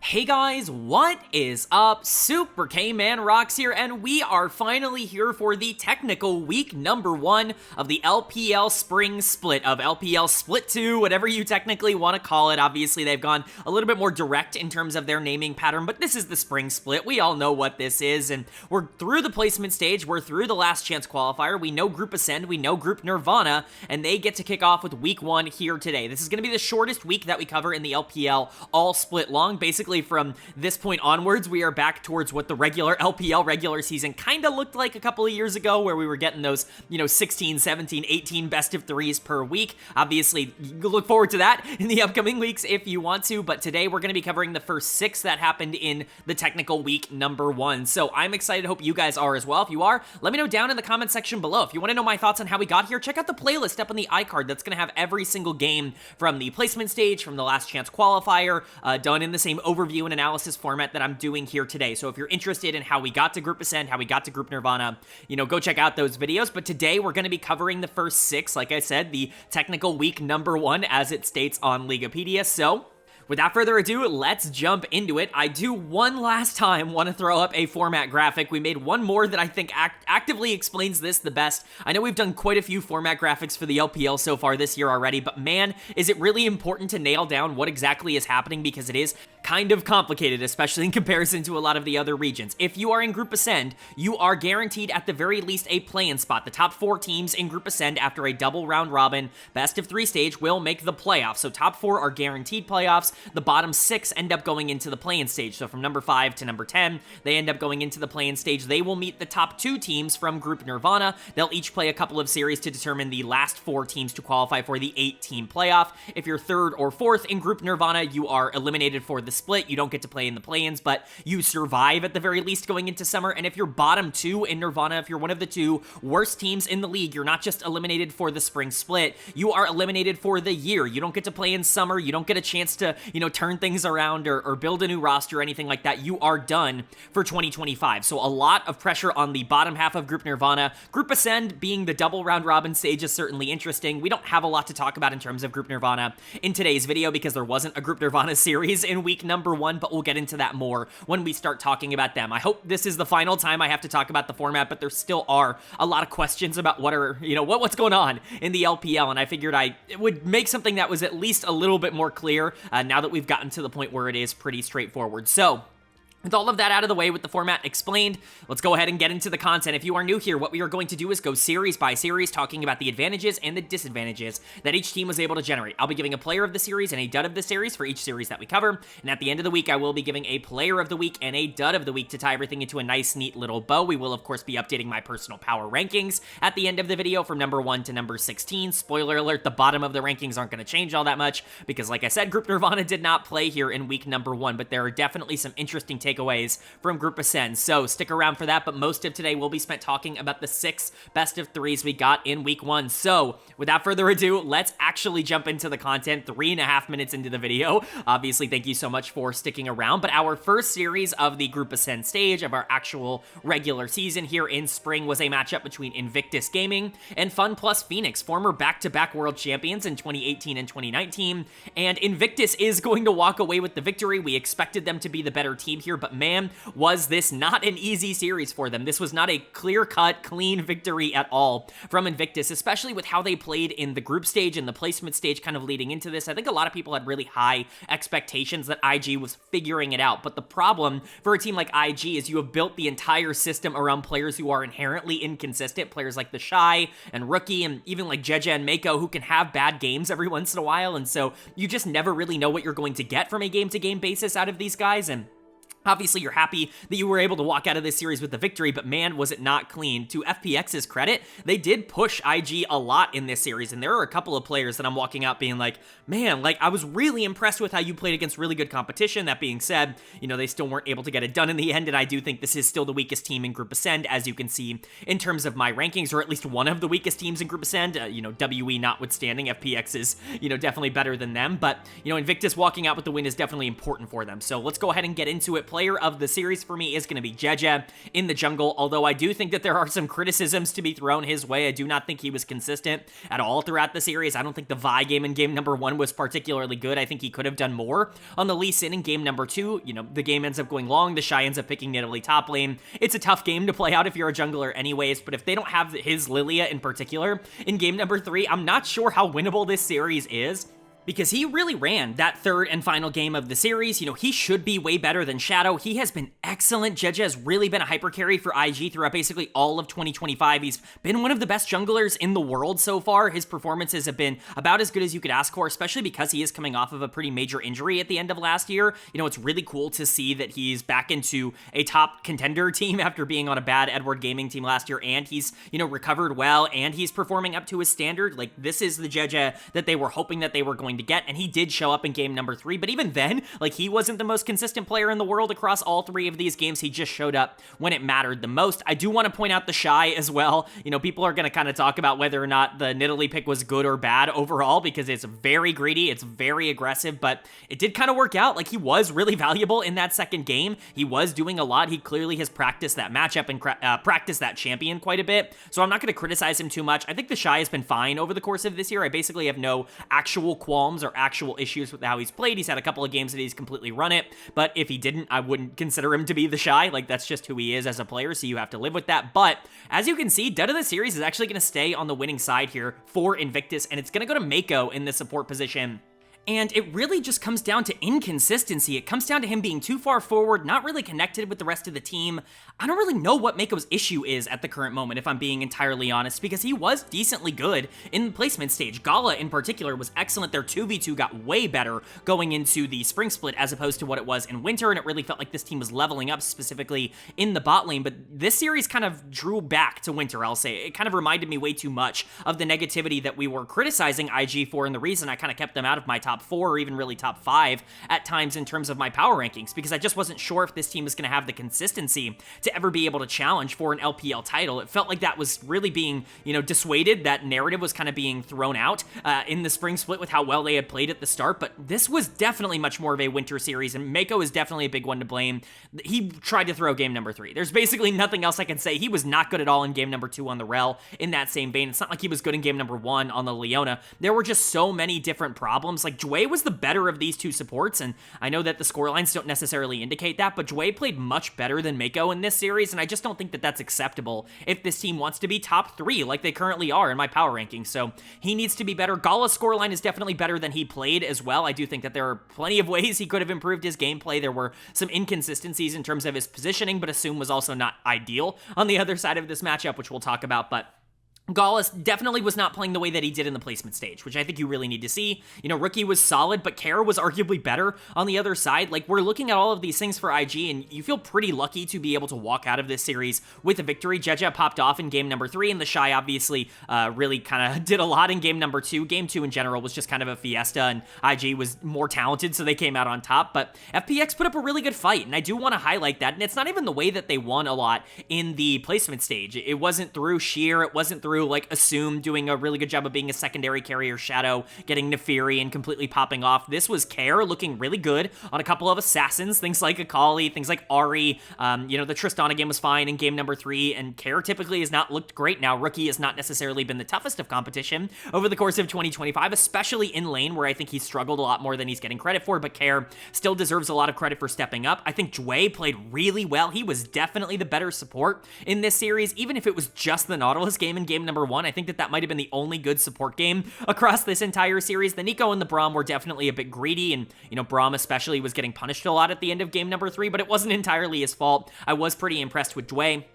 Hey guys, what is up? Super K-Man Rocks here, and we are finally here for the technical week number 1 of the LPL Spring Split, of LPL Split 2, whatever you technically want to call it. Obviously, they've gone a little bit more direct in terms of their naming pattern, but this is the Spring Split. We all know what this is, and we're through the placement stage, we're through the last chance qualifier, we know Group Ascend, we know Group Nirvana, and they get to kick off with week 1 here today. This is going to be the shortest week that we cover in the LPL all split long. Basically, from this point onwards, we are back towards what the regular LPL regular season kind of looked like a couple of years ago, where we were getting those, 16, 17, 18 best of threes per week. Obviously, you look forward to that in the upcoming weeks if you want to, but today we're going to be covering the first 6 that happened in the technical week number 1. So I'm excited. Hope you guys are as well. If you are, let me know down in the comment section below. If you want to know my thoughts on how we got here, check out the playlist up on the iCard. That's going to have every single game from the placement stage, from the last chance qualifier, done in the same overview and analysis format that I'm doing here today. So if you're interested in how we got to Group Ascend, how we got to Group Nirvana, go check out those videos. But today we're going to be covering the first 6, like I said, the technical week number 1 as it states on Ligapedia. So without further ado, let's jump into it. I do one last time want to throw up a format graphic. We made one more that I think actively explains this the best. I know we've done quite a few format graphics for the LPL so far this year already, but man, is it really important to nail down what exactly is happening, because it is kind of complicated, especially in comparison to a lot of the other regions. If you are in Group Ascend, you are guaranteed at the very least a play-in spot. The top 4 teams in Group Ascend after a double round robin best of 3 stage will make the playoffs. So top 4 are guaranteed playoffs. The bottom 6 end up going into the play-in stage. So from number 5 to number 10, they end up going into the play-in stage. They will meet the top 2 teams from Group Nirvana. They'll each play a couple of series to determine the last 4 teams to qualify for the 8-team playoff. If you're 3rd or 4th in Group Nirvana, you are eliminated for the split. You don't get to play in the play-ins, but you survive at the very least going into summer. And if you're bottom 2 in Nirvana, if you're one of the 2 worst teams in the league, you're not just eliminated for the spring split, you are eliminated for the year. You don't get to play in summer. You don't get a chance to, turn things around or build a new roster or anything like that. You are done for 2025. So a lot of pressure on the bottom half of Group Nirvana. Group Ascend being the double round robin stage is certainly interesting. We don't have a lot to talk about in terms of Group Nirvana in today's video because there wasn't a Group Nirvana series in week number 1, but we'll get into that more when we start talking about them. I hope this is the final time I have to talk about the format, but there still are a lot of questions about what's going on in the LPL, and I figured it would make something that was at least a little bit more clear now that we've gotten to the point where it is pretty straightforward. So with all of that out of the way, with the format explained, let's go ahead and get into the content. If you are new here, what we are going to do is go series by series, talking about the advantages and the disadvantages that each team was able to generate. I'll be giving a player of the series and a dud of the series for each series that we cover, and at the end of the week, I will be giving a player of the week and a dud of the week to tie everything into a nice, neat little bow. We will, of course, be updating my personal power rankings at the end of the video from number 1 to number 16. Spoiler alert, the bottom of the rankings aren't going to change all that much because, like I said, Group Nirvana did not play here in week number 1, but there are definitely some interesting takeaways from Group Ascend, so stick around for that. But most of today will be spent talking about the 6 best of 3s we got in week 1. So without further ado, let's actually jump into the content. 3.5 minutes into the video. Obviously, thank you so much for sticking around. But our first series of the Group Ascend stage of our actual regular season here in spring was a matchup between Invictus Gaming and FunPlus Phoenix, former back-to-back world champions in 2018 and 2019. And Invictus is going to walk away with the victory. We expected them to be the better team here, but man, was this not an easy series for them. This was not a clear-cut, clean victory at all from Invictus, especially with how they played in the group stage and the placement stage kind of leading into this. I think a lot of people had really high expectations that IG was figuring it out, but the problem for a team like IG is you have built the entire system around players who are inherently inconsistent, players like the Shy and Rookie and even like Jeja and Mako, who can have bad games every once in a while, and so you just never really know what you're going to get from a game-to-game basis out of these guys. And obviously, you're happy that you were able to walk out of this series with the victory, but man, was it not clean. To FPX's credit, they did push IG a lot in this series, and there are a couple of players that I'm walking out being like, man, I was really impressed with how you played against really good competition. That being said, they still weren't able to get it done in the end, and I do think this is still the weakest team in Group Ascend, as you can see in terms of my rankings, or at least one of the weakest teams in Group Ascend. WE notwithstanding, FPX is, definitely better than them, but, Invictus walking out with the win is definitely important for them. So let's go ahead and get into it. player of the series for me is going to be Jeje in the jungle, although I do think that there are some criticisms to be thrown his way. I do not think he was consistent at all throughout the series. I don't think the Vi game in game number 1 was particularly good. I think he could have done more on the Lee Sin in game number 2. You know, the game ends up going long. The Shy ends up picking Nidalee top lane. It's a tough game to play out if you're a jungler anyways, but if they don't have his Lilia in particular in game number 3, I'm not sure how winnable this series is, because he really ran that third and final game of the series. You know, he should be way better than Shadow. He has been excellent. Jeje has really been a hyper carry for IG throughout basically all of 2025. He's been one of the best junglers in the world so far. His performances have been about as good as you could ask for, especially because he is coming off of a pretty major injury at the end of last year. You know, it's really cool to see that he's back into a top contender team after being on a bad Edward Gaming team last year, and he's, you know, recovered well, and he's performing up to his standard. Like, this is the Jeje that they were hoping that they were going to get, and he did show up in game number 3, but even then, like, he wasn't the most consistent player in the world across all 3 of these games. He just showed up when it mattered the most. I do want to point out the Shy as well. You know, people are going to kind of talk about whether or not the Nidalee pick was good or bad overall, because it's very greedy, it's very aggressive, but it did kind of work out. Like, he was really valuable in that second game. He was doing a lot. He clearly has practiced that matchup and practiced that champion quite a bit, so I'm not going to criticize him too much. I think the Shy has been fine over the course of this year. I basically have no actual qualms or actual issues with how he's played. He's had a couple of games that he's completely run it, but if he didn't, I wouldn't consider him to be the Shy. Like, that's just who he is as a player, so you have to live with that. But as you can see, Dud of the series is actually going to stay on the winning side here for Invictus, and it's going to go to Mako in the support position. And it really just comes down to inconsistency. It comes down to him being too far forward, not really connected with the rest of the team. I don't really know what Mako's issue is at the current moment, if I'm being entirely honest, because he was decently good in the placement stage. Gala, in particular, was excellent. Their 2v2 got way better going into the spring split as opposed to what it was in winter, and it really felt like this team was leveling up, specifically in the bot lane. But this series kind of drew back to winter, I'll say. It kind of reminded me way too much of the negativity that we were criticizing IG for, and the reason I kind of kept them out of my top 4 or even really top 5 at times in terms of my power rankings, because I just wasn't sure if this team was going to have the consistency to ever be able to challenge for an LPL title. It felt like that was really being, you know, dissuaded. That narrative was kind of being thrown out in the spring split with how well they had played at the start, but this was definitely much more of a winter series, and Mako is definitely a big one to blame. He tried to throw game number 3. There's basically nothing else I can say. He was not good at all in game number 2 on the Rel. In that same vein, it's not like he was good in game number 1 on the Leona. There were just so many different problems. Like, Jway was the better of these two supports, and I know that the scorelines don't necessarily indicate that, but Jway played much better than Mako in this series, and I just don't think that that's acceptable if this team wants to be top 3 like they currently are in my power rankings. So he needs to be better. Gala's scoreline is definitely better than he played as well. I do think that there are plenty of ways he could have improved his gameplay. There were some inconsistencies in terms of his positioning, but Assume was also not ideal on the other side of this matchup, which we'll talk about, but Gallus definitely was not playing the way that he did in the placement stage, which I think you really need to see. You know, Rookie was solid, but Kara was arguably better on the other side. Like, we're looking at all of these things for IG, and you feel pretty lucky to be able to walk out of this series with a victory. Jeje popped off in game number 3, and the Shy obviously really kind of did a lot in game number 2. Game 2 in general was just kind of a fiesta, and IG was more talented, so they came out on top. But FPX put up a really good fight, and I do want to highlight that. And it's not even the way that they won a lot in the placement stage. It wasn't through Sheer, it wasn't through like Assume doing a really good job of being a secondary carrier, Shadow getting Nefiri and completely popping off. This was Care looking really good on a couple of assassins, things like Akali, things like Ari. You know, the Tristana game was fine in game number 3, and Care typically has not looked great. Now, Rookie has not necessarily been the toughest of competition over the course of 2025, especially in lane, where I think he's struggled a lot more than he's getting credit for, but Care still deserves a lot of credit for stepping up. I think Jway played really well. He was definitely the better support in this series, even if it was just the Nautilus game in game number 1. I think that might have been the only good support game across this entire series. The Nico and the Braum were definitely a bit greedy, and, you know, Braum especially was getting punished a lot at the end of game number 3, but it wasn't entirely his fault. I was pretty impressed with Jway.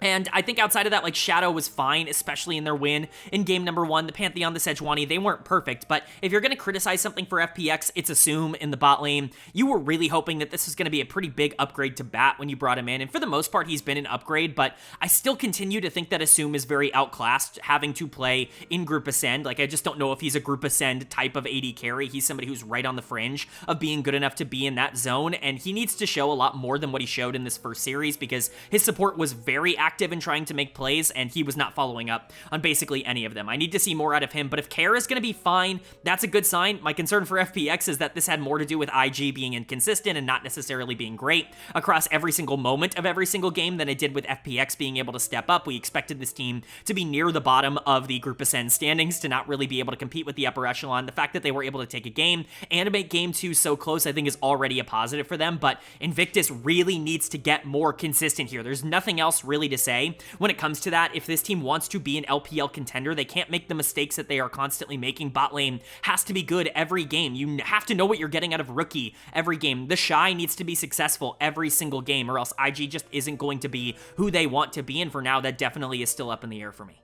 And I think outside of that, like, Shadow was fine, especially in their win in game number 1. The Pantheon, the Sejuani, they weren't perfect, but if you're going to criticize something for FPX, it's Assume in the bot lane. You were really hoping that this was going to be a pretty big upgrade to Bat when you brought him in, and for the most part, he's been an upgrade, but I still continue to think that Assume is very outclassed, having to play in Group Ascend. Like, I just don't know if he's a Group Ascend type of AD carry. He's somebody who's right on the fringe of being good enough to be in that zone, and he needs to show a lot more than what he showed in this first series, because his support was very active active in trying to make plays, and he was not following up on basically any of them. I need to see more out of him, but if Care is going to be fine, that's a good sign. My concern for FPX is that this had more to do with IG being inconsistent and not necessarily being great across every single moment of every single game than it did with FPX being able to step up. We expected this team to be near the bottom of the Group Ascend standings, to not really be able to compete with the upper echelon. The fact that they were able to take a game and make game 2 so close, I think, is already a positive for them, but Invictus really needs to get more consistent here. There's nothing else really to say when it comes to that. If this team wants to be an LPL contender, they can't make the mistakes that they are constantly making. Bot lane has to be good every game. You have to know what you're getting out of Rookie every game. The Shy needs to be successful every single game, or else IG just isn't going to be who they want to be, and for now, that definitely is still up in the air for me.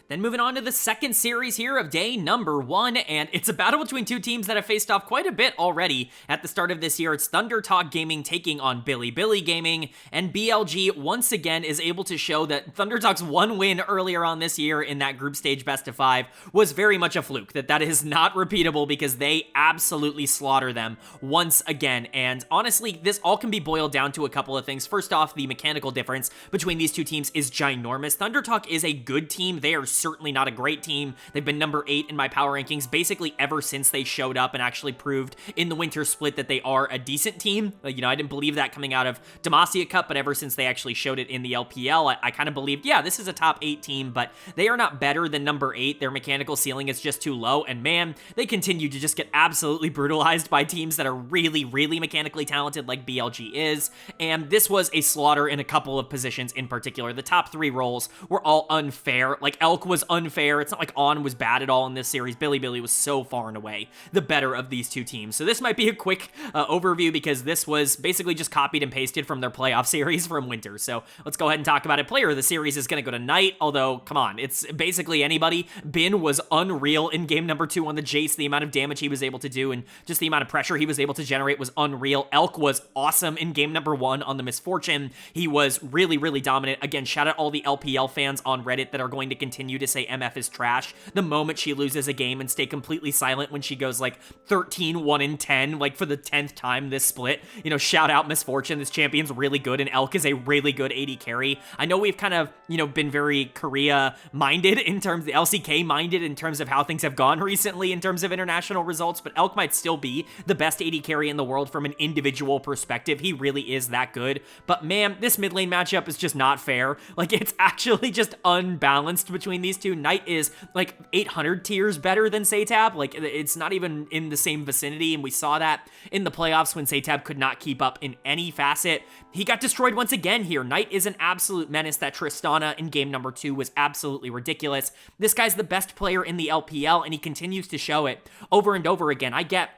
Then moving on to the second series here of day number 1, and it's a battle between two teams that have faced off quite a bit already at the start of this year. It's Thunder Talk Gaming taking on Bilibili Gaming, and BLG once again is able to show that Thunder Talk's one win earlier on this year in that group stage best of 5 was very much a fluke, that is not repeatable, because they absolutely slaughter them once again. And honestly, this all can be boiled down to a couple of things. First off, the mechanical difference between these two teams is ginormous. Thunder Talk is a good team. They are certainly not a great team. They've been number 8 in my power rankings basically ever since they showed up and actually proved in the winter split that they are a decent team. I didn't believe that coming out of Demacia Cup, but ever since they actually showed it in the LPL, I kind of believed, yeah, this is a top 8 team, but they are not better than number 8. Their mechanical ceiling is just too low, and man, they continue to just get absolutely brutalized by teams that are really, really mechanically talented like BLG is, and this was a slaughter in a couple of positions in particular. The top 3 roles were all unfair. Like, Elk was unfair. It's not like On was bad at all in this series. Bilibili was so far and away the better of these two teams. So this might be a quick overview, because this was basically just copied and pasted from their playoff series from winter. So let's go ahead and talk about it. Player of the series is going to go to Knight, although, come on, it's basically anybody. Bin was unreal in game number 2 on the Jace. The amount of damage he was able to do and just the amount of pressure he was able to generate was unreal. Elk was awesome in game number 1 on the Misfortune. He was really, really dominant. Again, shout out all the LPL fans on Reddit that are going to continue to say MF is trash the moment she loses a game and stay completely silent when she goes like 13, 1 and 10, like for the 10th time this split. Shout out Misfortune. This champion's really good, and Elk is a really good AD carry. I know we've kind of, been very Korea-minded in terms, the LCK-minded in terms of how things have gone recently in terms of international results, but Elk might still be the best AD carry in the world from an individual perspective. He really is that good, but man, this mid lane matchup is just not fair. Like, it's actually just unbalanced between these two. Knight is like 800 tiers better than Satab. Like, it's not even in the same vicinity, and we saw that in the playoffs when Satab could not keep up in any facet. He got destroyed once again here. Knight is an absolute menace. That Tristana in game number 2 was absolutely ridiculous. This guy's the best player in the LPL, and he continues to show it over and over again. I get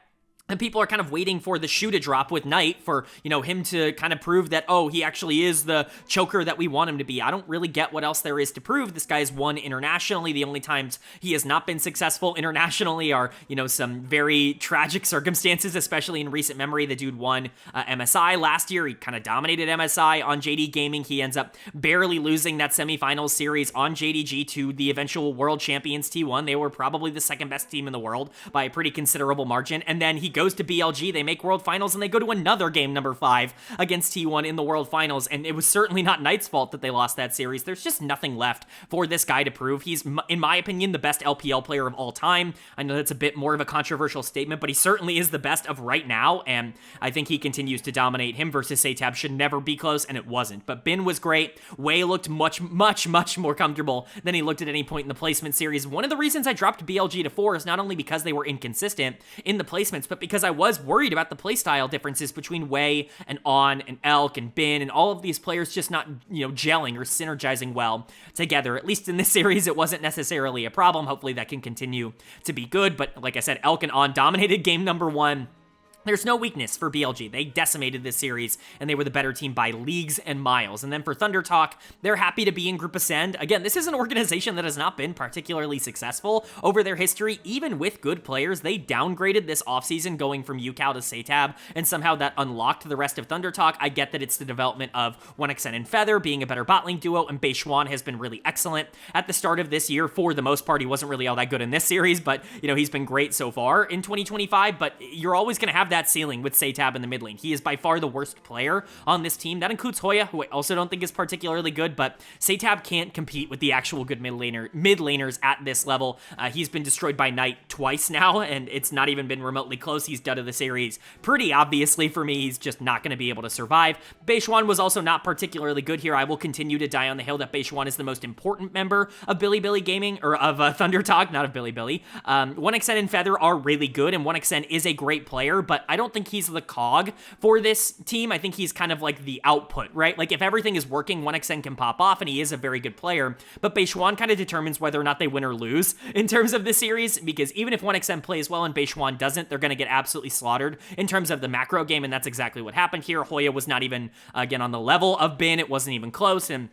and people are kind of waiting for the shoe to drop with Knight for, him to kind of prove that, oh, he actually is the choker that we want him to be. I don't really get what else there is to prove. This guy's won internationally. The only times he has not been successful internationally are, some very tragic circumstances, especially in recent memory. The dude won MSI last year. He kind of dominated MSI on JD Gaming. He ends up barely losing that semifinals series on JDG to the eventual world champions T1. They were probably the second best team in the world by a pretty considerable margin. And then he goes to BLG, they make world finals, and they go to another game number 5 against T1 in the world finals, and it was certainly not Knight's fault that they lost that series. There's just nothing left for this guy to prove. He's, in my opinion, the best LPL player of all time. I know that's a bit more of a controversial statement, but he certainly is the best of right now, and I think he continues to dominate. Him versus Satab should never be close, and it wasn't. But Bin was great. Wei looked much more comfortable than he looked at any point in the placement series. One of the reasons I dropped BLG to 4 is not only because they were inconsistent in the placements, but because I was worried about the playstyle differences between Wei and On and Elk and Bin and all of these players just not, gelling or synergizing well together. At least in this series, it wasn't necessarily a problem. Hopefully that can continue to be good. But like I said, Elk and On dominated game number 1. There's no weakness for BLG. They decimated this series, and they were the better team by leagues and miles. And then for Thunder Talk, they're happy to be in Group Ascend. Again, this is an organization that has not been particularly successful over their history. Even with good players, they downgraded this offseason going from UCal to Satab, and somehow that unlocked the rest of Thunder Talk. I get that it's the development of 1xN and Feather being a better bot lane duo, and Beishwan has been really excellent at the start of this year. For the most part, he wasn't really all that good in this series, but, he's been great so far in 2025. But you're always going to have have that ceiling with Satab in the mid lane. He is by far the worst player on this team. That includes Hoya, who I also don't think is particularly good, but Satab can't compete with the actual good mid laners at this level. He's been destroyed by Knight twice now, and it's not even been remotely close. He's done to the series pretty obviously for me. He's just not going to be able to survive. Beishwan was also not particularly good here. I will continue to die on the hill that Beishwan is the most important member of Bilibili Gaming, or of Thunder Talk, not of Bilibili. 1xN and Feather are really good, and 1xN is a great player, but I don't think he's the cog for this team. I think he's kind of like the output, right? Like, if everything is working, 1xN can pop off, and he is a very good player, but Beishwan kind of determines whether or not they win or lose in terms of the series, because even if 1xN plays well and Beishwan doesn't, they're going to get absolutely slaughtered in terms of the macro game, and that's exactly what happened here. Hoya was not even, again, on the level of Bin. It wasn't even close, and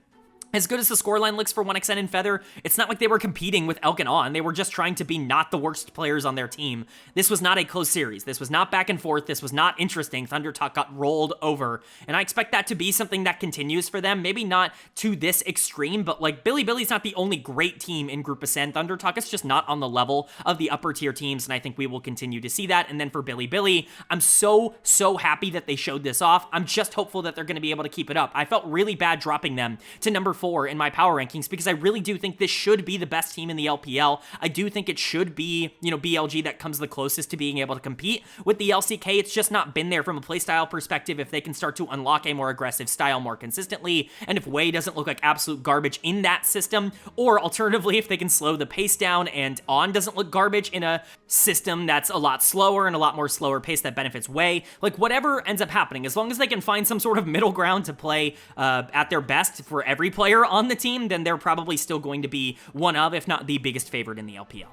as good as the scoreline looks for 1xN and Feather, it's not like they were competing with Elk and On. They were just trying to be not the worst players on their team. This was not a close series. This was not back and forth. This was not interesting. Thunder Talk got rolled over, and I expect that to be something that continues for them. Maybe not to this extreme, but like Bilibili's not the only great team in Group Ascent. Thunder Talk is just not on the level of the upper tier teams, and I think we will continue to see that. And then for Bilibili, I'm so happy that they showed this off. I'm just hopeful that they're going to be able to keep it up. I felt really bad dropping them to number 4 in my power rankings because I really do think this should be the best team in the LPL. I do think it should be, BLG that comes the closest to being able to compete with the LCK. It's just not been there from a playstyle perspective. If they can start to unlock a more aggressive style more consistently, and if Wei doesn't look like absolute garbage in that system, or alternatively, if they can slow the pace down and On doesn't look garbage in a system that's a lot slower and a lot more slower pace that benefits Wei, like whatever ends up happening, as long as they can find some sort of middle ground to play at their best for every player on the team, then they're probably still going to be one of, if not the biggest favorite in the LPL.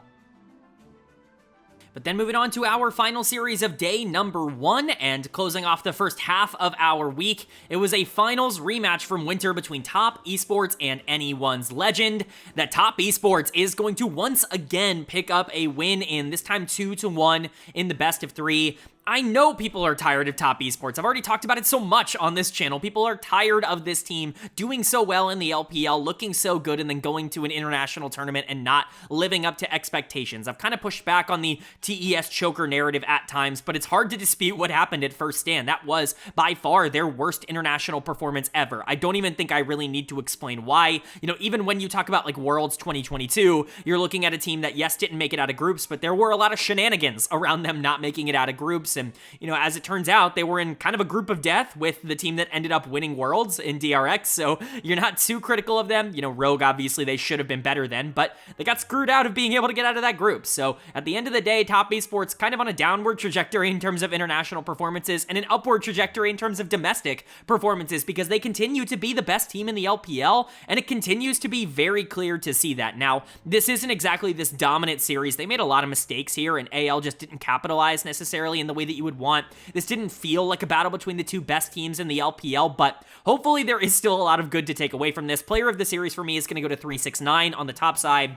But then moving on to our final series of day number 1, and closing off the first half of our week, it was a finals rematch from Winter between Top Esports and Anyone's Legend. That Top Esports is going to once again pick up a win in, this time 2-1 in the best of 3. I know people are tired of Top Esports. I've already talked about it so much on this channel. People are tired of this team doing so well in the LPL, looking so good, and then going to an international tournament and not living up to expectations. I've kind of pushed back on the TES choker narrative at times, but it's hard to dispute what happened at First Stand. That was by far their worst international performance ever. I don't even think I really need to explain why. Even when you talk about like Worlds 2022, you're looking at a team that, yes, didn't make it out of groups, but there were a lot of shenanigans around them not making it out of groups. And, as it turns out, they were in kind of a group of death with the team that ended up winning Worlds in DRX, so you're not too critical of them. Rogue, obviously, they should have been better then, but they got screwed out of being able to get out of that group. So at the end of the day, Top Esports kind of on a downward trajectory in terms of international performances and an upward trajectory in terms of domestic performances, because they continue to be the best team in the LPL, and it continues to be very clear to see that. Now, this isn't exactly this dominant series. They made a lot of mistakes here, and AL just didn't capitalize necessarily in the way that you would want. This didn't feel like a battle between the two best teams in the LPL, but hopefully there is still a lot of good to take away from this. Player of the series for me is going to go to 369 on the top side.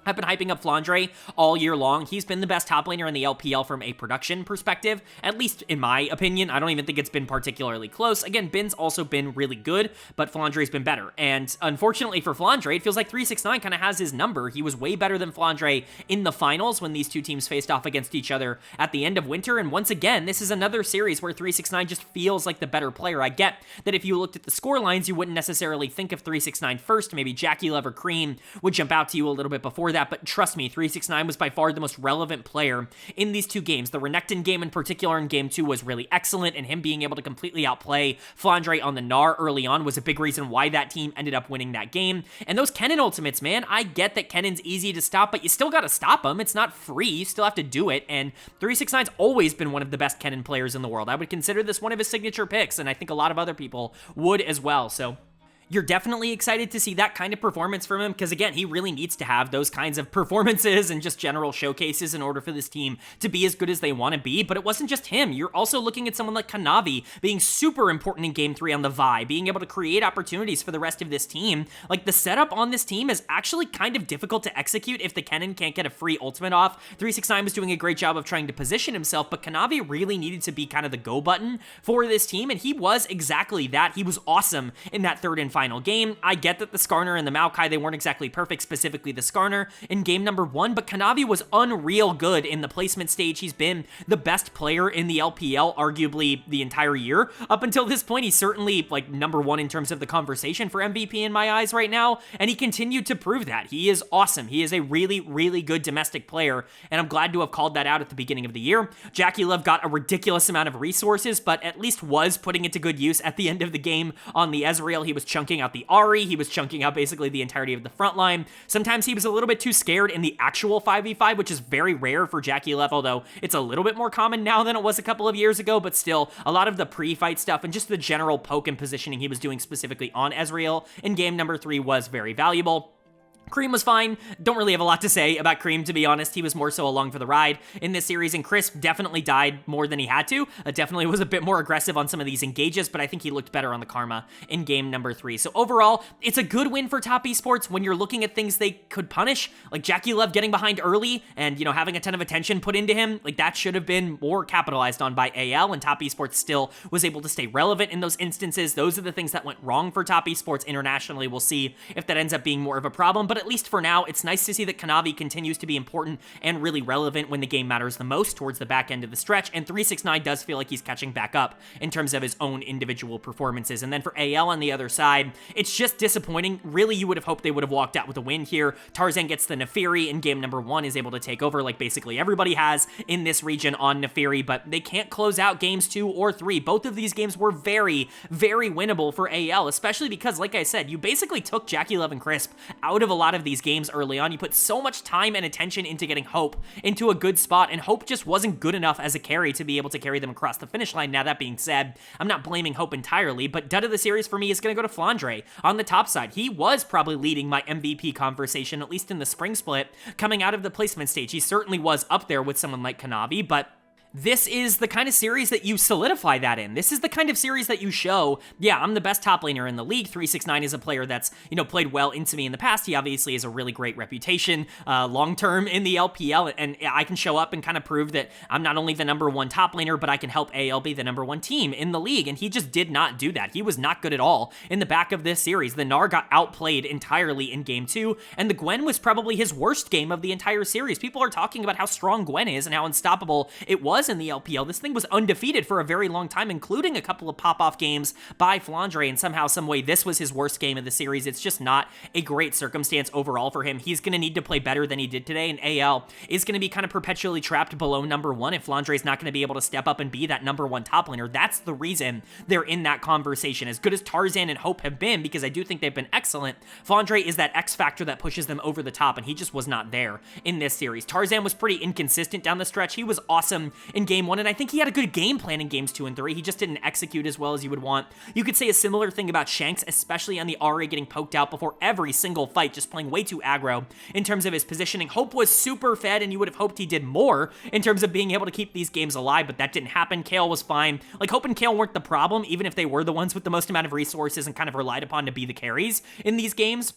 I've been hyping up Flandre all year long. He's been the best top laner in the LPL from a production perspective, at least in my opinion. I don't even think it's been particularly close. Again, Bin's also been really good, but Flandre's been better. And unfortunately for Flandre, it feels like 369 kind of has his number. He was way better than Flandre in the finals when these two teams faced off against each other at the end of Winter. And once again, this is another series where 369 just feels like the better player. I get that if you looked at the score lines, you wouldn't necessarily think of 369 first. Maybe Jackie Love or Cream would jump out to you a little bit before that, but trust me, 369 was by far the most relevant player in these two games. The Renekton game in particular in Game 2 was really excellent, and him being able to completely outplay Flandre on the Gnar early on was a big reason why that team ended up winning that game. And those Kennen ultimates, man, I get that Kennen's easy to stop, but you still gotta stop him. It's not free. You still have to do it, and 369's always been one of the best Kennen players in the world. I would consider this one of his signature picks, and I think a lot of other people would as well, so you're definitely excited to see that kind of performance from him, because again, he really needs to have those kinds of performances and just general showcases in order for this team to be as good as they want to be. But it wasn't just him. You're also looking at someone like Kanavi being super important in Game 3 on the Vi, being able to create opportunities for the rest of this team. Like, the setup on this team is actually kind of difficult to execute if the Kennen can't get a free ultimate off. 369 was doing a great job of trying to position himself, but Kanavi really needed to be kind of the go button for this team, and he was exactly that. He was awesome in that third and final final game. I get that the Skarner and the Maokai, they weren't exactly perfect, specifically the Skarner in game number 1, but Kanavi was unreal good in the placement stage. He's been the best player in the LPL, arguably the entire year. Up until this point, he's certainly like number 1 in terms of the conversation for MVP in my eyes right now, and he continued to prove that. He is awesome. He is a really, really good domestic player, and I'm glad to have called that out at the beginning of the year. Jackie Love got a ridiculous amount of resources, but at least was putting it to good use at the end of the game on the Ezreal. He was chunking out the Ahri, he was chunking out basically the entirety of the front line. Sometimes he was a little bit too scared in the actual 5v5, which is very rare for Jackie Love, although it's a little bit more common now than it was a couple of years ago, but still, a lot of the pre-fight stuff and just the general poke and positioning he was doing specifically on Ezreal in game number 3 was very valuable. Cream was fine. Don't really have a lot to say about Cream, to be honest. He was more so along for the ride in this series, and Crisp definitely died more than he had to. Definitely was a bit more aggressive on some of these engages, but I think he looked better on the Karma in game number 3. So overall, it's a good win for Top Esports when you're looking at things they could punish, like Jackie Love getting behind early and, you know, having a ton of attention put into him. Like, that should have been more capitalized on by AL, and Top Esports still was able to stay relevant in those instances. Those are the things that went wrong for Top Esports internationally. We'll see if that ends up being more of a problem, but at least for now, it's nice to see that Kanavi continues to be important and really relevant when the game matters the most towards the back end of the stretch, and 369 does feel like he's catching back up in terms of his own individual performances. And then for AL on the other side, it's just disappointing. Really, you would have hoped they would have walked out with a win here. Tarzan gets the Neferi in game number 1, is able to take over like basically everybody has in this region on Neferi, but they can't close out games 2 or 3. Both of these games were very, very winnable for AL, especially because, like I said, you basically took Jackie Love and Crisp out of a lot of these games early on. You put so much time and attention into getting Hope into a good spot, and Hope just wasn't good enough as a carry to be able to carry them across the finish line. Now, that being said, I'm not blaming Hope entirely, but dud of the series for me is going to go to Flandre on the top side. He was probably leading my MVP conversation, at least in the spring split, coming out of the placement stage. He certainly was up there with someone like Kanavi, but this is the kind of series that you solidify that in. This is the kind of series that you show, yeah, I'm the best top laner in the league. 369 is a player that's, you know, played well into me in the past. He obviously has a really great reputation long-term in the LPL, and I can show up and kind of prove that I'm not only the number 1 top laner, but I can help AL be the number 1 team in the league, and he just did not do that. He was not good at all in the back of this series. The Gnar got outplayed entirely in game 2, and the Gwen was probably his worst game of the entire series. People are talking about how strong Gwen is and how unstoppable it was in the LPL. This thing was undefeated for a very long time, including a couple of pop-off games by Flandre, and somehow, some way, this was his worst game of the series. It's just not a great circumstance overall for him. He's going to need to play better than he did today, and AL is going to be kind of perpetually trapped below number 1 if Flandre is not going to be able to step up and be that number 1 top laner. That's the reason they're in that conversation. As good as Tarzan and Hope have been, because I do think they've been excellent, Flandre is that X factor that pushes them over the top, and he just was not there in this series. Tarzan was pretty inconsistent down the stretch. He was awesome in game 1, and I think he had a good game plan in games 2 and 3. He just didn't execute as well as you would want. You could say a similar thing about Shanks, especially on the Ahri getting poked out before every single fight, just playing way too aggro in terms of his positioning. Hope was super fed, and you would have hoped he did more in terms of being able to keep these games alive, but that didn't happen. Kale was fine. Like, Hope and Kale weren't the problem, even if they were the ones with the most amount of resources and kind of relied upon to be the carries in these games.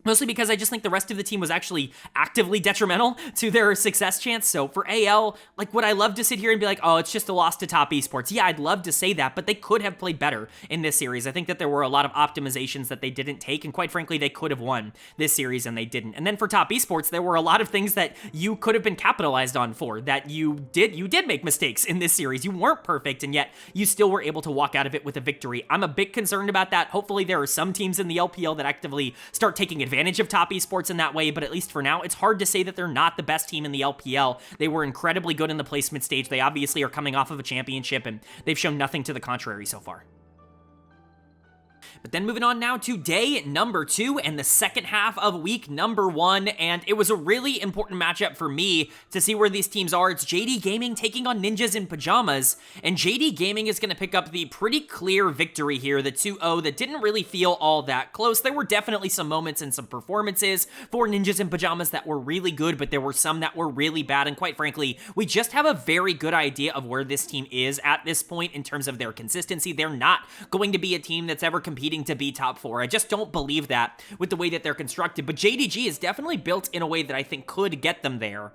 Mostly because I just think the rest of the team was actually actively detrimental to their success chance. So for AL, like, would I love to sit here and be like, oh, it's just a loss to Top Esports? Yeah, I'd love to say that, but they could have played better in this series. I think that there were a lot of optimizations that they didn't take, and quite frankly, they could have won this series and they didn't. And then for Top Esports, there were a lot of things that you could have been capitalized on for, that you did make mistakes in this series. You weren't perfect, and yet you still were able to walk out of it with a victory. I'm a bit concerned about that. Hopefully there are some teams in the LPL that actively start taking advantage of Top Esports in that way, but at least for now, it's hard to say that they're not the best team in the LPL. They were incredibly good in the placement stage. They obviously are coming off of a championship, and they've shown nothing to the contrary so far. But then moving on now to day number 2 and the second half of week number 1, and it was a really important matchup for me to see where these teams are. It's JD Gaming taking on Ninjas in Pyjamas, and JD Gaming is going to pick up the pretty clear victory here, the 2-0 that didn't really feel all that close. There were definitely some moments and some performances for Ninjas in Pyjamas that were really good, but there were some that were really bad, and quite frankly, we just have a very good idea of where this team is at this point in terms of their consistency. They're not going to be a team that's ever competing to be top 4. I just don't believe that with the way that they're constructed, but JDG is definitely built in a way that I think could get them there.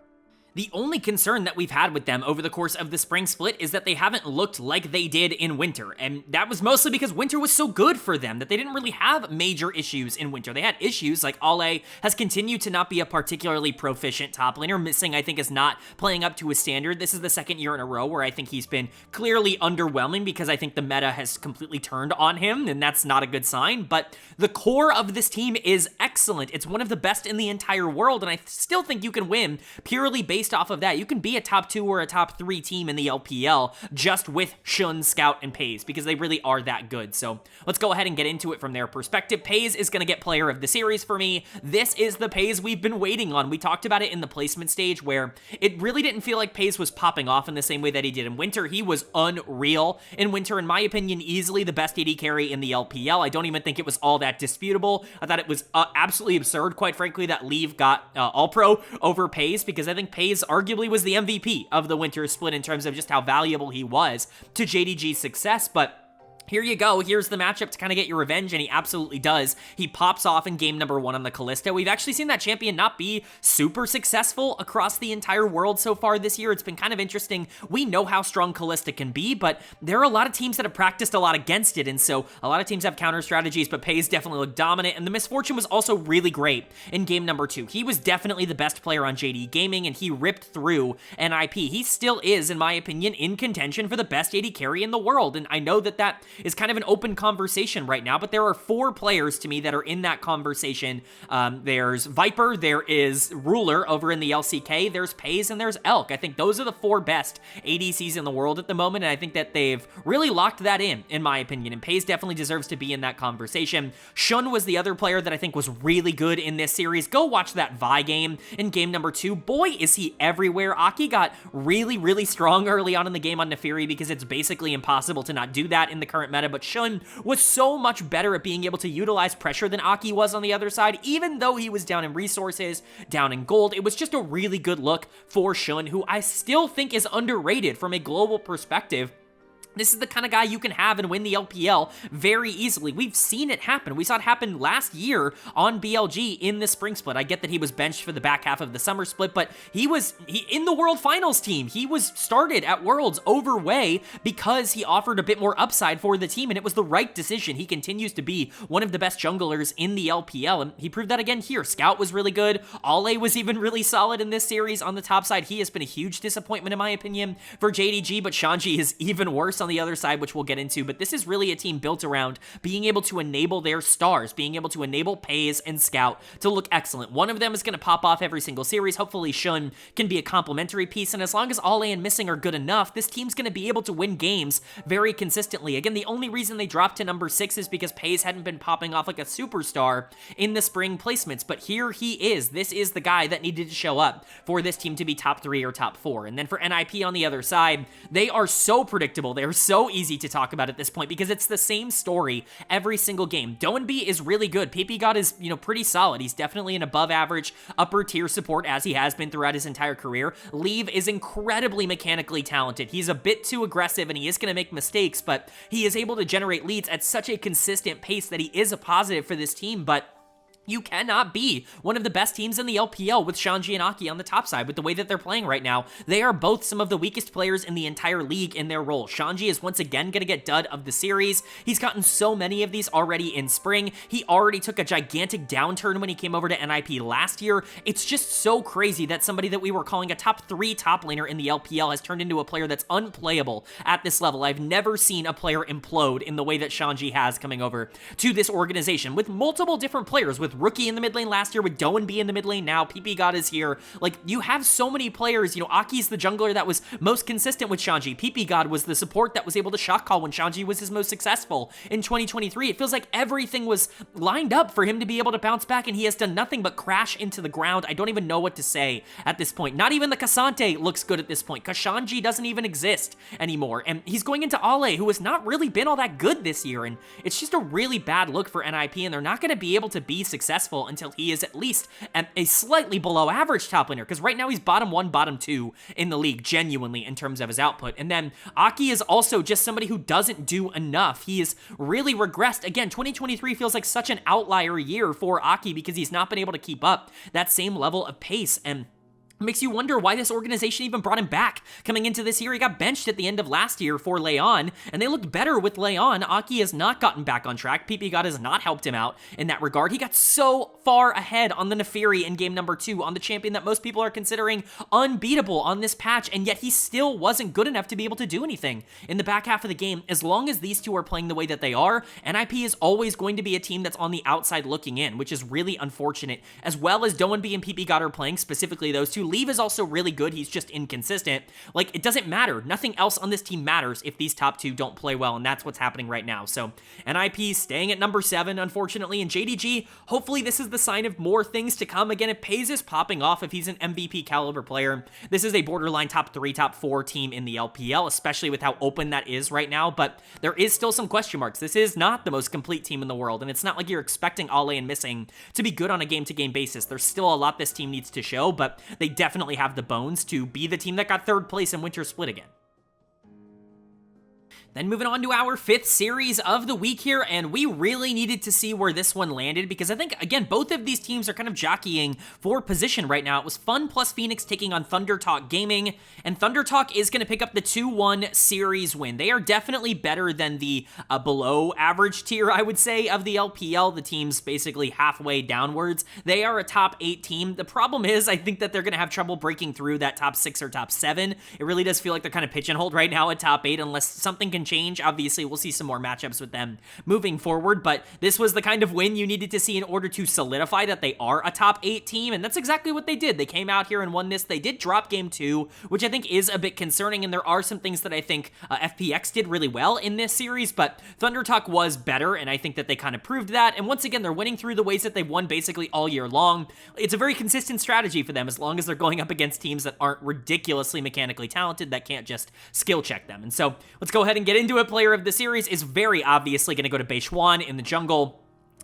The only concern that we've had with them over the course of the spring split is that they haven't looked like they did in winter, and that was mostly because winter was so good for them that they didn't really have major issues in winter. They had issues like Ale has continued to not be a particularly proficient top laner. Missing, I think, is not playing up to his standard. This is the second year in a row where I think he's been clearly underwhelming because I think the meta has completely turned on him, and that's not a good sign, but the core of this team is excellent. It's one of the best in the entire world, and I still think you can win purely based off of that. You can be a top 2 or a top 3 team in the LPL just with Xun, Scout, and Pays because they really are that good. So let's go ahead and get into it from their perspective. Pays is going to get player of the series for me. This is the Pays we've been waiting on. We talked about it in the placement stage where it really didn't feel like Pays was popping off in the same way that he did in winter. He was unreal in winter, in my opinion, easily the best AD carry in the LPL. I don't even think it was all that disputable. I thought it was absolutely absurd, quite frankly, that Leave got All-Pro over Pays because I think Pays arguably was the MVP of the winter split in terms of just how valuable he was to JDG's success, but here you go. Here's the matchup to kind of get your revenge, and he absolutely does. He pops off in game number 1 on the Kalista. We've actually seen that champion not be super successful across the entire world so far this year. It's been kind of interesting. We know how strong Kalista can be, but there are a lot of teams that have practiced a lot against it, and so a lot of teams have counter strategies, but Pays definitely looked dominant, and the Misfortune was also really great in game number 2. He was definitely the best player on JD Gaming, and he ripped through NIP. He still is, in my opinion, in contention for the best AD carry in the world, and I know that is kind of an open conversation right now, but there are 4 players to me that are in that conversation. There's Viper, there is Ruler over in the LCK, there's Pays, and there's Elk. I think those are the 4 best ADCs in the world at the moment, and I think that they've really locked that in my opinion, and Pays definitely deserves to be in that conversation. Xun was the other player that I think was really good in this series. Go watch that Vi game in game number 2. Boy, is he everywhere. Aki got really, really strong early on in the game on Nefiri because it's basically impossible to not do that in the current meta, but Xun was so much better at being able to utilize pressure than Aki was on the other side, even though he was down in resources, down in gold. It was just a really good look for Xun, who I still think is underrated from a global perspective. This is the kind of guy you can have and win the LPL very easily. We've seen it happen. We saw it happen last year on BLG in the spring split. I get that he was benched for the back half of the summer split, but he in the World Finals team. He was started at Worlds over Wei because he offered a bit more upside for the team, and it was the right decision. He continues to be one of the best junglers in the LPL, and he proved that again here. Scout was really good. Ale was even really solid in this series on the top side. He has been a huge disappointment, in my opinion, for JDG, but Shanji is even worse on the other side, which we'll get into, but this is really a team built around being able to enable their stars, being able to enable Pays and Scout to look excellent. One of them is going to pop off every single series. Hopefully Xun can be a complementary piece, and as long as Ale and Missing are good enough, this team's going to be able to win games very consistently. Again, the only reason they dropped to number 6 is because Pays hadn't been popping off like a superstar in the spring placements, but here he is. This is the guy that needed to show up for this team to be top 3 or top 4. And then for NIP on the other side, they are so predictable. They are so easy to talk about at this point because it's the same story every single game. Doenby is really good. PP God is, pretty solid. He's definitely an above average upper tier support as he has been throughout his entire career. Leave is incredibly mechanically talented. He's a bit too aggressive and he is going to make mistakes, but he is able to generate leads at such a consistent pace that he is a positive for this team, but you cannot be one of the best teams in the LPL with Shanji and Aki on the top side with the way that they're playing right now. They are both some of the weakest players in the entire league in their role. Shanji is once again going to get dud of the series. He's gotten so many of these already in spring. He already took a gigantic downturn when he came over to NIP last year. It's just so crazy that somebody that we were calling a top 3 top laner in the LPL has turned into a player that's unplayable at this level. I've never seen a player implode in the way that Shanji has coming over to this organization with multiple different players, with Rookie in the mid lane last year, with Doenby in the mid lane now, PP God is here. Like, you have so many players. Aki's the jungler that was most consistent with Shanji. PP God was the support that was able to shock call when Shanji was his most successful in 2023. It feels like everything was lined up for him to be able to bounce back, and he has done nothing but crash into the ground. I don't even know what to say at this point. Not even the Cassante looks good at this point, because Shanji doesn't even exist anymore, and he's going into Ale, who has not really been all that good this year, and it's just a really bad look for NIP, and they're not going to be able to be successful until he is at least a slightly below average top laner, because right now he's bottom 1, bottom 2 in the league, genuinely, in terms of his output. And then Aki is also just somebody who doesn't do enough. He is really regressed. Again, 2023 feels like such an outlier year for Aki because he's not been able to keep up that same level of pace, and It makes you wonder why this organization even brought him back. Coming into this year, he got benched at the end of last year for Leon, and they looked better with Leon. Aki has not gotten back on track. PP God has not helped him out in that regard. He got so far ahead on the Neferi in game number 2, on the champion that most people are considering unbeatable on this patch, and yet he still wasn't good enough to be able to do anything in the back half of the game. As long as these two are playing the way that they are, NIP is always going to be a team that's on the outside looking in, which is really unfortunate. As well as Doanby and PP God are playing, specifically those two. Leave is also really good. He's just inconsistent. Like, it doesn't matter. Nothing else on this team matters if these top two don't play well, and that's what's happening right now. So NIP staying at number 7, unfortunately, and JDG, hopefully this is the sign of more things to come. Again, if Pays is popping off, if he's an MVP caliber player, this is a borderline top 3, top 4 team in the LPL, especially with how open that is right now, but there is still some question marks. This is not the most complete team in the world, and it's not like you're expecting Ale and Missing to be good on a game-to-game basis. There's still a lot this team needs to show, but they definitely have the bones to be the team that got 3rd place in Winter Split again. Then moving on to our 5th series of the week here, and we really needed to see where this one landed because I think, again, both of these teams are kind of jockeying for position right now. It was FunPlus Phoenix taking on ThunderTalk Gaming, and ThunderTalk is going to pick up the 2-1 series win. They are definitely better than the below average tier, I would say, of the LPL, the teams basically halfway downwards. They are a top 8 team. The problem is, I think that they're going to have trouble breaking through that top 6 or top 7. It really does feel like they're kind of pigeonholed right now at top 8 unless something can change. Obviously, we'll see some more matchups with them moving forward, but this was the kind of win you needed to see in order to solidify that they are a top 8 team, and that's exactly what they did. They came out here and won this. They did drop game 2, which I think is a bit concerning, and there are some things that I think FPX did really well in this series, but ThunderTalk was better, and I think that they kind of proved that, and once again, they're winning through the ways that they've won basically all year long. It's a very consistent strategy for them as long as they're going up against teams that aren't ridiculously mechanically talented that can't just skill check them. And so let's go ahead and get into it. Player of the series is very obviously going to go to Beishwan in the jungle.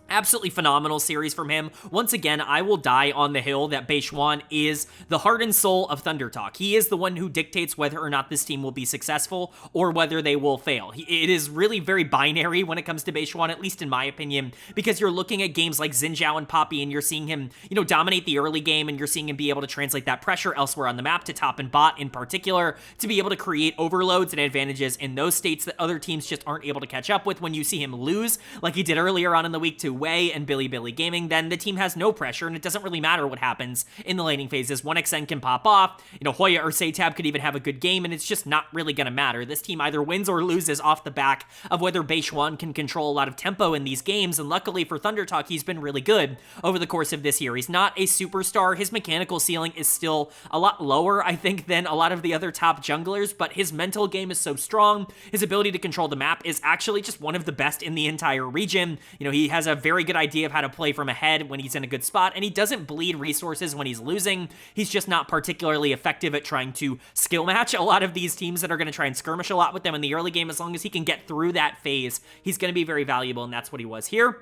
Absolutely phenomenal series from him. Once again, I will die on the hill that Beishwan is the heart and soul of ThunderTalk. He is the one who dictates whether or not this team will be successful or whether they will fail. It is really very binary when it comes to Beishwan, at least in my opinion, because you're looking at games like Xin Zhao and Poppy, and you're seeing him, dominate the early game, and you're seeing him be able to translate that pressure elsewhere on the map to top and bot in particular, to be able to create overloads and advantages in those states that other teams just aren't able to catch up with. When you see him lose, like he did earlier on in the week to Wei and Bilibili Gaming, then the team has no pressure, and it doesn't really matter what happens in the laning phases. 1xN can pop off, Hoya or Satab could even have a good game, and it's just not really going to matter. This team either wins or loses off the back of whether Beishwan can control a lot of tempo in these games, and luckily for ThunderTalk, he's been really good over the course of this year. He's not a superstar. His mechanical ceiling is still a lot lower, I think, than a lot of the other top junglers, but his mental game is so strong. His ability to control the map is actually just one of the best in the entire region. He has a very good idea of how to play from ahead when he's in a good spot, and he doesn't bleed resources when he's losing. He's just not particularly effective at trying to skill match a lot of these teams that are going to try and skirmish a lot with them in the early game. As long as he can get through that phase, he's going to be very valuable, and that's what he was here.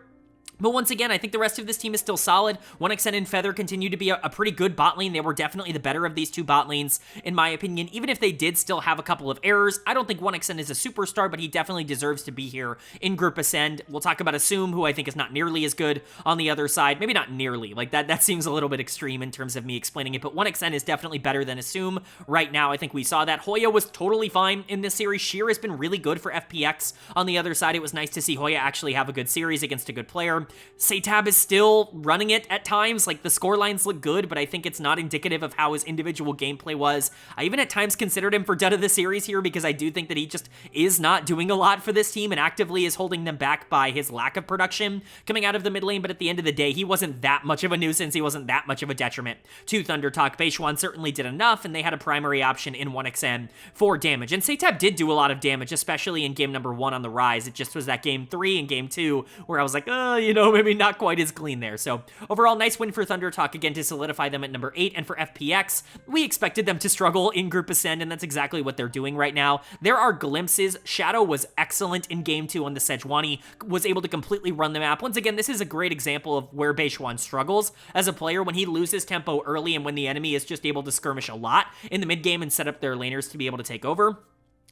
But once again, I think the rest of this team is still solid. 1xN and Feather continue to be a pretty good bot lane. They were definitely the better of these two bot lanes, in my opinion. Even if they did still have a couple of errors, I don't think 1xN is a superstar, but he definitely deserves to be here in Group Ascend. We'll talk about Assume, who I think is not nearly as good on the other side. Maybe not nearly. Like, that seems a little bit extreme in terms of me explaining it, but 1xN is definitely better than Assume right now. I think we saw that. Hoya was totally fine in this series. Sheer has been really good for FPX on the other side. It was nice to see Hoya actually have a good series against a good player. Satab is still running it at times. Like, the score lines look good, but I think it's not indicative of how his individual gameplay was. I even at times considered him for dud of the series here because I do think that he just is not doing a lot for this team and actively is holding them back by his lack of production coming out of the mid lane, but at the end of the day, he wasn't that much of a nuisance. He wasn't that much of a detriment to ThunderTalk. Beishwan certainly did enough, and they had a primary option in 1xN for damage. And Satab did do a lot of damage, especially in game number 1 on the Rise. It just was that game 3 and game 2 where I was like, maybe not quite as clean there. So overall, nice win for ThunderTalk again to solidify them at number 8. And for FPX, we expected them to struggle in Group Ascend, and that's exactly what they're doing right now. There are glimpses. Shadow was excellent in game 2 on the Sejuani, was able to completely run the map. Once again, this is a great example of where Beishwan struggles as a player when he loses tempo early and when the enemy is just able to skirmish a lot in the mid game and set up their laners to be able to take over.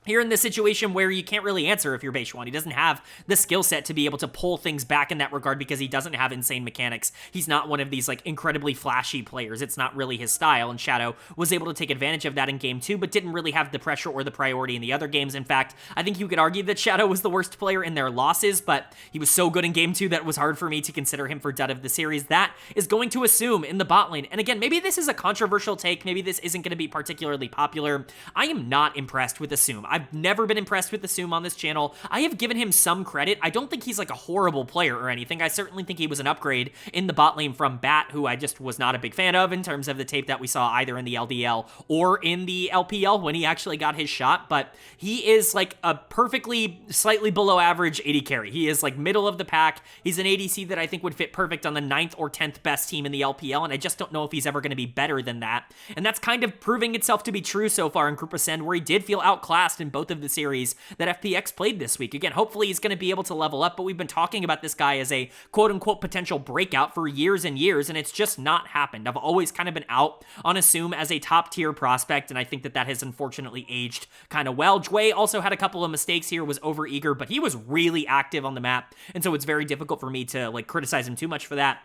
You're in this situation where you can't really answer if you're Beishuan. He doesn't have the skill set to be able to pull things back in that regard because he doesn't have insane mechanics. He's not one of these like incredibly flashy players. It's not really his style, and Shadow was able to take advantage of that in game 2, but didn't really have the pressure or the priority in the other games. In fact, I think you could argue that Shadow was the worst player in their losses, but he was so good in game 2 that it was hard for me to consider him for dud of the series. That is going to assume in the bot lane. And again, maybe this is a controversial take. Maybe this isn't going to be particularly popular. I am not impressed with Assume. I've never been impressed with Assume on this channel. I have given him some credit. I don't think he's like a horrible player or anything. I certainly think he was an upgrade in the bot lane from Bat, who I just was not a big fan of in terms of the tape that we saw either in the LDL or in the LPL when he actually got his shot, but he is like a perfectly slightly below average AD carry. He is like middle of the pack. He's an ADC that I think would fit perfect on the 9th or 10th best team in the LPL, and I just don't know if he's ever going to be better than that. And that's kind of proving itself to be true so far in Group Ascend, where he did feel outclassed in both of the series that FPX played this week. Again, hopefully he's going to be able to level up, but we've been talking about this guy as a quote-unquote potential breakout for years and years, and it's just not happened. I've always kind of been out on Assume as a top-tier prospect, and I think that that has unfortunately aged kind of well. Jway also had a couple of mistakes here, was overeager, but he was really active on the map, and so it's very difficult for me to like criticize him too much for that.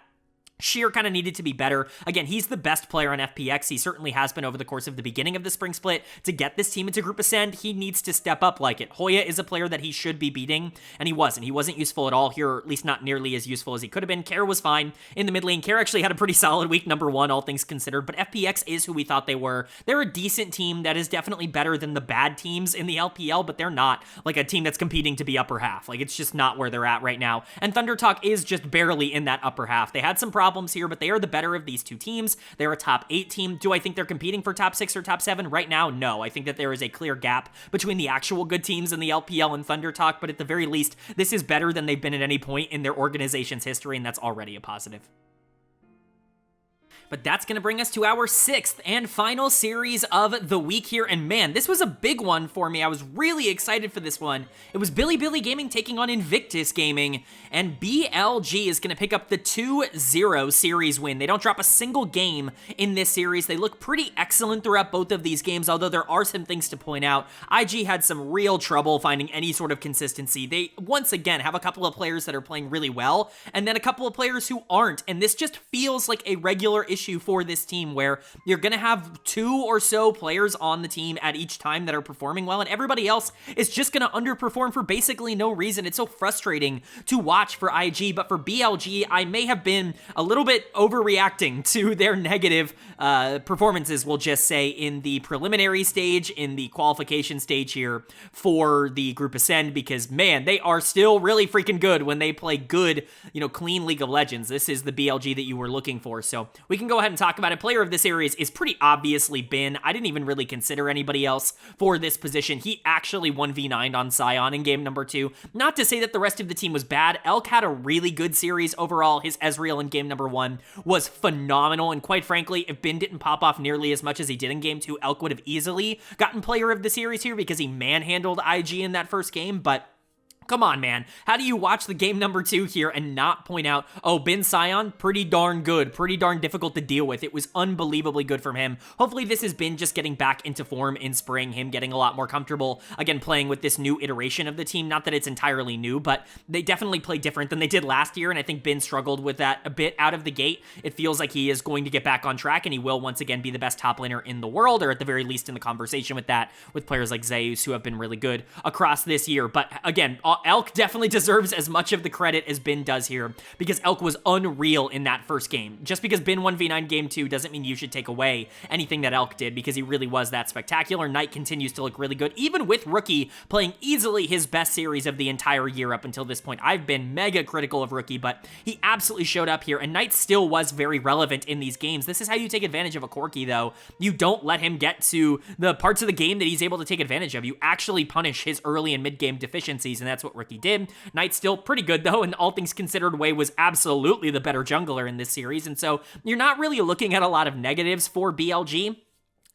Sheer kind of needed to be better. Again, he's the best player on FPX. He certainly has been over the course of the beginning of the spring split. To get this team into Group Ascend, he needs to step up like it. Hoya is a player that he should be beating, and he wasn't. He wasn't useful at all here, or at least not nearly as useful as he could have been. Kare was fine in the mid lane. Kare actually had a pretty solid week, number 1, all things considered, but FPX is who we thought they were. They're a decent team that is definitely better than the bad teams in the LPL, but they're not like a team that's competing to be upper half. Like, it's just not where they're at right now, and Thunder Talk is just barely in that upper half. They had some problems here, but they are the better of these two teams. They're a top 8 team. Do I think they're competing for top 6 or top 7 right now? No. I think that there is a clear gap between the actual good teams in the LPL and Thunder Talk, but at the very least, this is better than they've been at any point in their organization's history, and that's already a positive. But that's going to bring us to our 6th and final series of the week here. And man, this was a big one for me. I was really excited for this one. It was Bilibili Gaming taking on Invictus Gaming, and BLG is going to pick up the 2-0 series win. They don't drop a single game in this series. They look pretty excellent throughout both of these games, although there are some things to point out. IG had some real trouble finding any sort of consistency. They, once again, have a couple of players that are playing really well, and then a couple of players who aren't, and this just feels like a regular issue for this team where you're going to have 2 or so players on the team at each time that are performing well, and everybody else is just going to underperform for basically no reason. It's so frustrating to watch for IG, but for BLG, I may have been a little bit overreacting to their negative performances, we'll just say, in the preliminary stage, in the qualification stage here for the Group Ascend, because man, they are still really freaking good when they play good, clean League of Legends. This is the BLG that you were looking for, so we can go ahead and talk about it. Player of the series is pretty obviously Bin. I didn't even really consider anybody else for this position. He actually 1v9'd on Sion in game number 2. Not to say that the rest of the team was bad. Elk had a really good series overall. His Ezreal in game number 1 was phenomenal, and quite frankly, if Bin didn't pop off nearly as much as he did in game 2, Elk would have easily gotten player of the series here because he manhandled IG in that first game, but come on, man. How do you watch the game number 2 here and not point out, oh, Bin Sion, pretty darn good, pretty darn difficult to deal with. It was unbelievably good from him. Hopefully this has been just getting back into form in spring, him getting a lot more comfortable, again, playing with this new iteration of the team. Not that it's entirely new, but they definitely play different than they did last year, and I think Bin struggled with that a bit out of the gate. It feels like he is going to get back on track, and he will once again be the best top laner in the world, or at the very least in the conversation with that, with players like Zeus, who have been really good across this year. But again, Elk definitely deserves as much of the credit as Bin does here, because Elk was unreal in that first game. Just because Bin 1v9 game 2 doesn't mean you should take away anything that Elk did, because he really was that spectacular. Knight continues to look really good, even with Rookie playing easily his best series of the entire year up until this point. I've been mega critical of Rookie, but he absolutely showed up here, and Knight still was very relevant in these games. This is how you take advantage of a Corki, though. You don't let him get to the parts of the game that he's able to take advantage of. You actually punish his early and mid-game deficiencies, and that's what Rookie did. Knight's still pretty good, though, and all things considered, Wei was absolutely the better jungler in this series, and so you're not really looking at a lot of negatives for BLG.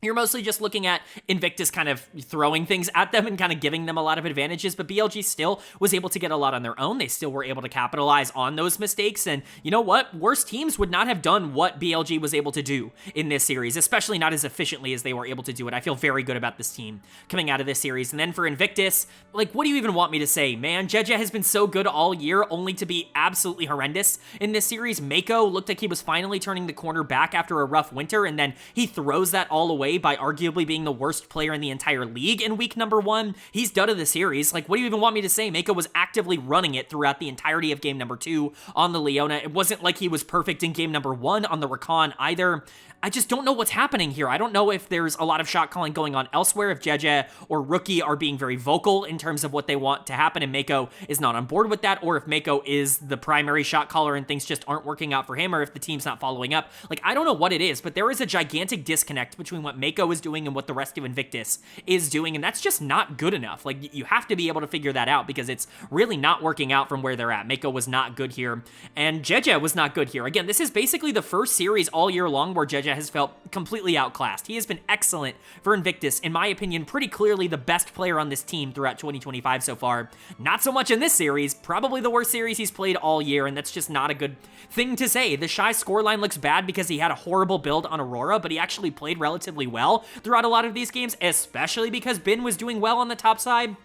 you're mostly just looking at Invictus kind of throwing things at them and kind of giving them a lot of advantages, but BLG still was able to get a lot on their own. They still were able to capitalize on those mistakes, and you know what? Worse teams would not have done what BLG was able to do in this series, especially not as efficiently as they were able to do it. I feel very good about this team coming out of this series. And then for Invictus, like, what do you even want me to say, man? Jeje has been so good all year, only to be absolutely horrendous in this series. Mako looked like he was finally turning the corner back after a rough winter, and then he throws that all away by arguably being the worst player in the entire league in week number 1. He's done of the series. Like, what do you even want me to say? Mako was actively running it throughout the entirety of game number 2 on the Leona. It wasn't like he was perfect in game number 1 on the Rakan either. I just don't know what's happening here. I don't know if there's a lot of shot calling going on elsewhere, if Jeje or Rookie are being very vocal in terms of what they want to happen and Mako is not on board with that, or if Mako is the primary shot caller and things just aren't working out for him, or if the team's not following up. Like, I don't know what it is, but there is a gigantic disconnect between what Mako is doing and what the rest of Invictus is doing, and that's just not good enough. Like, you have to be able to figure that out because it's really not working out from where they're at. Mako was not good here, and Jeje was not good here. Again, this is basically the first series all year long where Jeje has felt completely outclassed. He has been excellent for Invictus, in my opinion, pretty clearly the best player on this team throughout 2025 so far. Not so much in this series, probably the worst series he's played all year, and that's just not a good thing to say. The Shy scoreline looks bad because he had a horrible build on Aurora, but he actually played relatively well throughout a lot of these games, especially because Bin was doing well on the top side.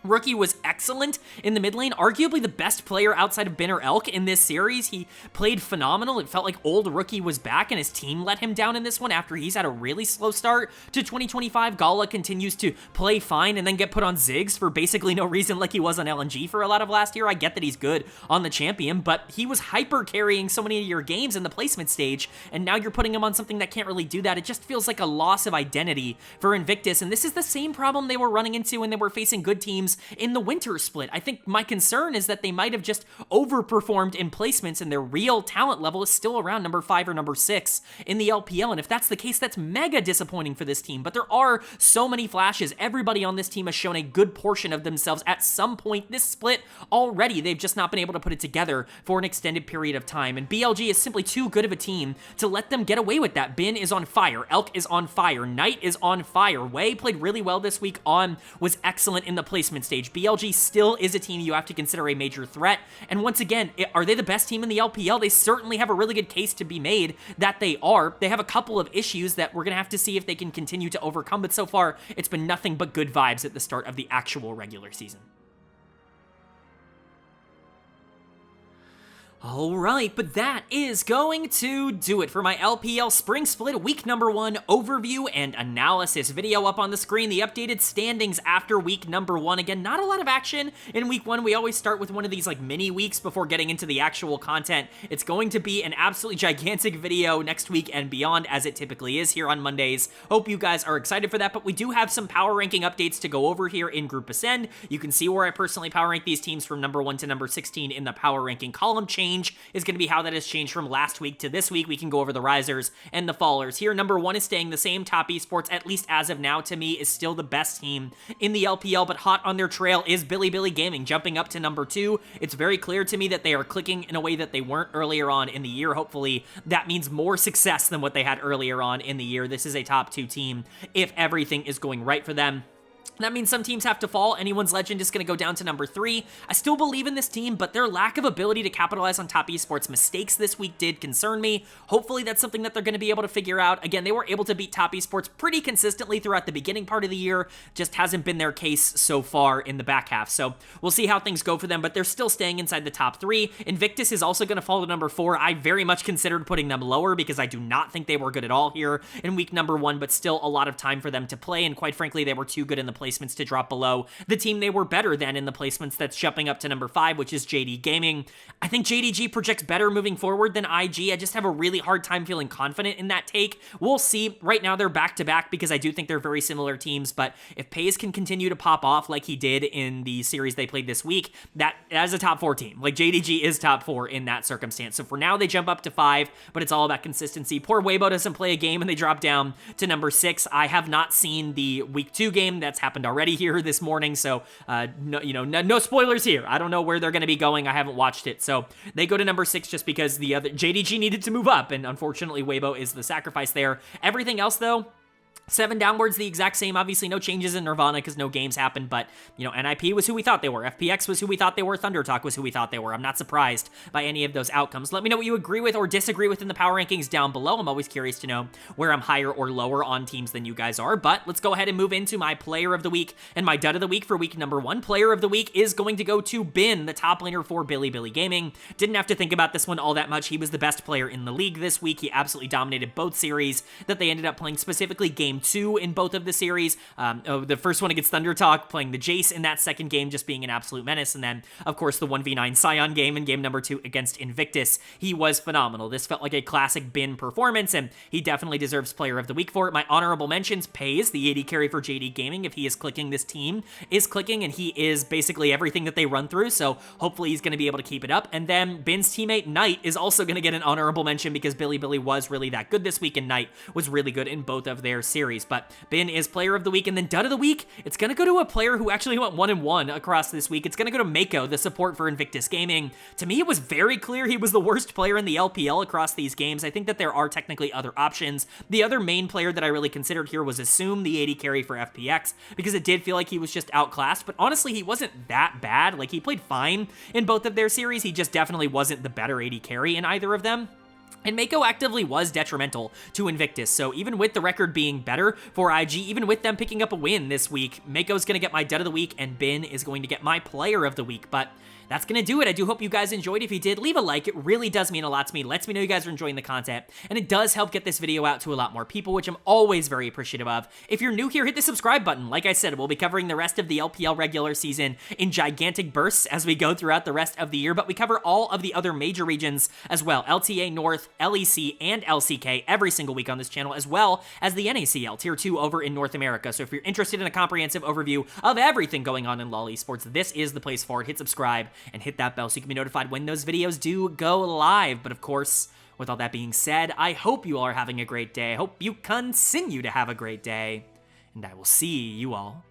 Rookie was excellent in the mid lane, arguably the best player outside of Bin or Elk in this series. He played phenomenal. It felt like old Rookie was back, and his team let him down in this one after he's had a really slow start to 2025. Gala continues to play fine and then get put on Ziggs for basically no reason, like he was on LNG for a lot of last year. I get that he's good on the champion, but he was hyper carrying so many of your games in the placement stage, and now you're putting him on something that can't really do that. It just feels like a loss of identity for Invictus, and this is the same problem they were running into when they were facing good teams in the winter split. I think my concern is that they might have just overperformed in placements and their real talent level is still around number 5 or number 6 in the LPL, and if that's the case, that's mega disappointing for this team. But there are so many flashes. Everybody on this team has shown a good portion of themselves at some point this split already. They've just not been able to put it together for an extended period of time, and BLG is simply too good of a team to let them get away with that. Bin is on fire. Elk is on fire. Knight is on fire. Wei played really well this week. On was excellent in the placement stage. BLG still is a team you have to consider a major threat, and once again, are they the best team in the LPL? They certainly have a really good case to be made that they are. They have a couple of issues that we're gonna have to see if they can continue to overcome, but so far, it's been nothing but good vibes at the start of the actual regular season. Alright, but that is going to do it for my LPL Spring Split Week number 1 overview and analysis video. Up on the screen, the updated standings after Week number 1. Again, not a lot of action in Week 1. We always start with one of these like mini weeks before getting into the actual content. It's going to be an absolutely gigantic video next week and beyond, as it typically is here on Mondays. Hope you guys are excited for that, but we do have some power ranking updates to go over here in Group Ascend. You can see where I personally power rank these teams from number 1 to number 16 in the power ranking column. Change is going to be how that has changed from last week to this week. We can go over the risers and the fallers. Here, number 1 is staying the same. Top Esports, at least as of now, to me, is still the best team in the LPL, but hot on their trail is Bilibili Gaming, jumping up to number 2. It's very clear to me that they are clicking in a way that they weren't earlier on in the year. Hopefully, that means more success than what they had earlier on in the year. This is a top 2 team if everything is going right for them. That means some teams have to fall. Anyone's Legend is going to go down to number 3. I still believe in this team, but their lack of ability to capitalize on Top Esports mistakes this week did concern me. Hopefully that's something that they're going to be able to figure out. Again, they were able to beat Top Esports pretty consistently throughout the beginning part of the year. Just hasn't been their case so far in the back half. So we'll see how things go for them, but they're still staying inside the top 3. Invictus is also going to fall to number 4. I very much considered putting them lower because I do not think they were good at all here in week number 1, but still a lot of time for them to play, and quite frankly, they were too good in the placements to drop below the team they were better than in the placements. That's jumping up to number 5, which is JD Gaming. I think JDG projects better moving forward than IG. I just have a really hard time feeling confident in that take. We'll see. Right now they're back-to-back because I do think they're very similar teams, but if Pays can continue to pop off like he did in the series they played this week, that is a top 4 team. Like, JDG is top 4 in that circumstance. So for now, they jump up to 5, but it's all about consistency. Poor Weibo doesn't play a game and they drop down to number 6. I have not seen the week 2 game. That's happened already here this morning, so no spoilers here. I don't know where they're going to be going. I haven't watched it, so they go to number 6 just because the other JDG needed to move up, and unfortunately Weibo is the sacrifice there. Everything else, though, 7 downwards, the exact same. Obviously, no changes in Nirvana because no games happened, but, NIP was who we thought they were. FPX was who we thought they were. Thunder Talk was who we thought they were. I'm not surprised by any of those outcomes. Let me know what you agree with or disagree with in the power rankings down below. I'm always curious to know where I'm higher or lower on teams than you guys are, but let's go ahead and move into my player of the week and my dud of the week for week number 1. Player of the week is going to go to Bin, the top laner for Bilibili Gaming. Didn't have to think about this one all that much. He was the best player in the league this week. He absolutely dominated both series that they ended up playing, specifically game 2 in both of the series. The first one against Thunder Talk, playing the Jace in that second game, just being an absolute menace. And then, of course, the 1v9 Scion game in game number 2 against Invictus. He was phenomenal. This felt like a classic Bin performance, and he definitely deserves player of the week for it. My honorable mentions: Pays, the AD carry for JD Gaming. If he is clicking, this team is clicking, and he is basically everything that they run through, so hopefully he's going to be able to keep it up. And then Bin's teammate, Knight, is also going to get an honorable mention because Bilibili was really that good this week, and Knight was really good in both of their series. But Bin is player of the week, and then dud of the week, it's going to go to a player who actually went 1-1 across this week. It's going to go to Mako, the support for Invictus Gaming. To me, it was very clear he was the worst player in the LPL across these games. I think that there are technically other options. The other main player that I really considered here was Assume, the AD carry for FPX, because it did feel like he was just outclassed, but honestly, he wasn't that bad. Like, he played fine in both of their series. He just definitely wasn't the better AD carry in either of them. And Mako actively was detrimental to Invictus, so even with the record being better for IG, even with them picking up a win this week, Mako's going to get my dud of the week, and Bin is going to get my player of the week. But that's going to do it. I do hope you guys enjoyed. If you did, leave a like. It really does mean a lot to me. It lets me know you guys are enjoying the content, and it does help get this video out to a lot more people, which I'm always very appreciative of. If you're new here, hit the subscribe button. Like I said, we'll be covering the rest of the LPL regular season in gigantic bursts as we go throughout the rest of the year, but we cover all of the other major regions as well. LTA North, LEC, and LCK every single week on this channel, as well as the NACL Tier 2 over in North America. So if you're interested in a comprehensive overview of everything going on in LoL Esports, this is the place for it. Hit subscribe and hit that bell so you can be notified when those videos do go live. But of course, with all that being said, I hope you all are having a great day. I hope you continue to have a great day, and I will see you all